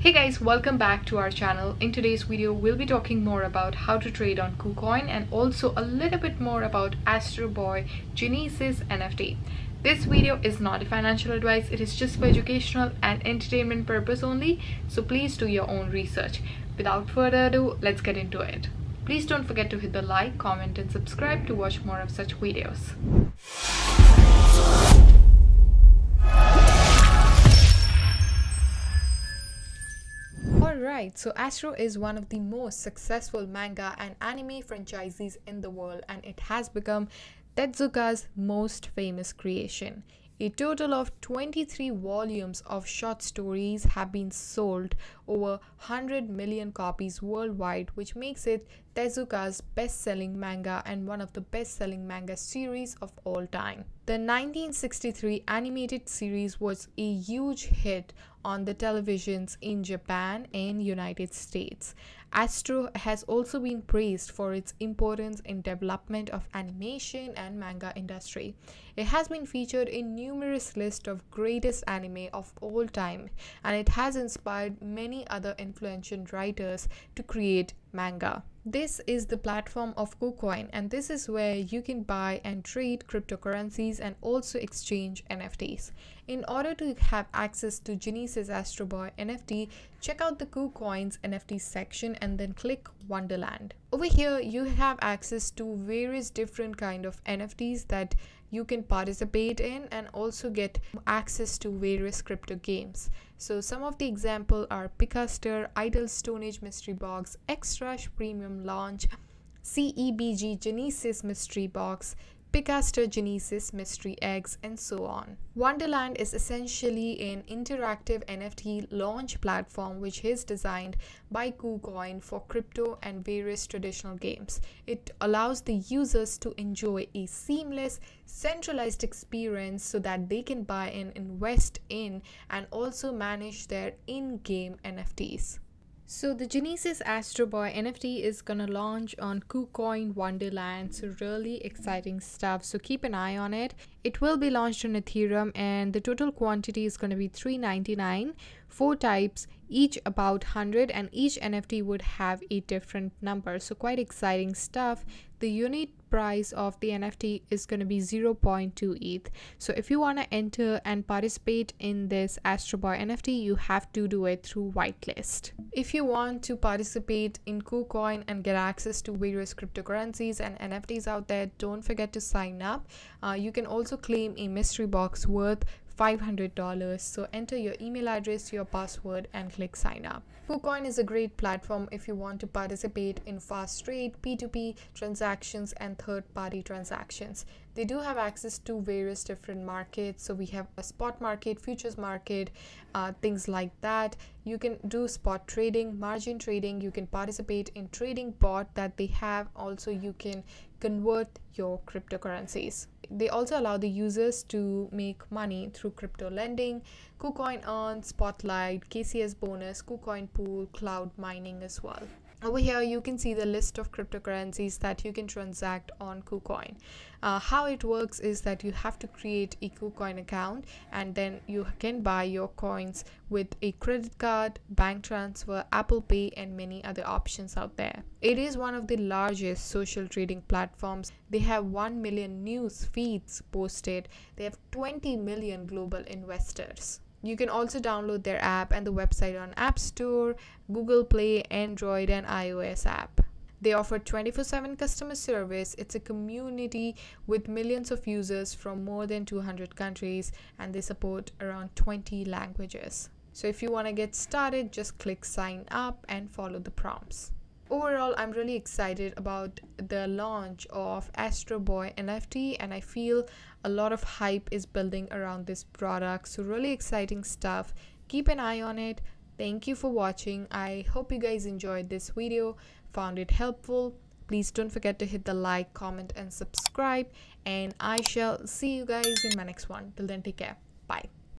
Hey guys, welcome back to our channel. In today's video, we'll be talking more about how to trade on KuCoin and also a little bit more about Astro Genesis NFT. This video is not a financial advice, it is just for educational and entertainment purpose only, so please do your own research. Without further ado, let's get into it. Please don't forget to hit the like, comment and subscribe to watch more of such videos. Alright, so Astro is one of the most successful manga and anime franchises in the world, and it has become Tezuka's most famous creation. A total of 23 volumes of short stories have been sold over 100 million copies worldwide, which makes it Tezuka's best-selling manga and one of the best-selling manga series of all time. The 1963 animated series was a huge hit on the televisions in Japan and United States. Astro has also been praised for its importance in development of animation and manga industry. It has been featured in numerous lists of greatest anime of all time, and it has inspired many other influential writers to create manga. This is the platform of KuCoin, and this is where you can buy and trade cryptocurrencies and also exchange NFTs. In order to have access to Genesis Astro Boy NFT, check out the KuCoin's NFT section and then click Wonderland. Over here, you have access to various different kind of NFTs that you can participate in and also get access to various crypto games. So some of the example are Picaster, Idle Stone Age Mystery Box, X-Rush Premium Launch, CEBG Genesis Mystery Box, Picaster Genesis Mystery Eggs, and so on. Wonderland is essentially an interactive NFT launch platform which is designed by KuCoin for crypto and various traditional games. It allows the users to enjoy a seamless, centralized experience so that they can buy and invest in and also manage their in-game NFTs. So the Genesis Astro Boy NFT is gonna launch on KuCoin Wonderland, so really exciting stuff, so keep an eye on it. It will be launched on Ethereum and the total quantity is gonna be 399, 4 types, each about 100, and each NFT would have a different number, so quite exciting stuff. The unit price of the NFT is going to be 0.2 ETH. So if you want to enter and participate in this Astro Boy NFT, you have to do it through whitelist. If you want to participate in KuCoin and get access to various cryptocurrencies and NFTs out there, don't forget to sign up. You can also claim a mystery box worth $500, so enter your email address, your password and click sign up. KuCoin is a great platform if you want to participate in fast trade, P2P transactions and third-party transactions. They do have access to various different markets, so we have a spot market, futures market, things like that. You can do spot trading, margin trading, you can participate in trading bot that they have. Also you can convert your cryptocurrencies. They also allow the users to make money through crypto lending, KuCoin Earn, Spotlight, KCS bonus, KuCoin Pool, cloud mining as well. Over here you can see the list of cryptocurrencies that you can transact on KuCoin. How it works is that you have to create a KuCoin account and then you can buy your coins with a credit card, bank transfer, Apple Pay and many other options out there. It is one of the largest social trading platforms. They have 1 million news feeds posted. They have 20 million global investors. You can also download their app and the website on App Store, Google Play, Android and iOS app. They offer 24/7 customer service. It's a community with millions of users from more than 200 countries and they support around 20 languages. So if you want to get started, just click sign up and follow the prompts. Overall, I'm really excited about the launch of Astro Boy NFT and I feel a lot of hype is building around this product. So really exciting stuff. Keep an eye on it. Thank you for watching. I hope you guys enjoyed this video, found it helpful. Please don't forget to hit the like, comment and subscribe, and I shall see you guys in my next one. Till then, take care. Bye.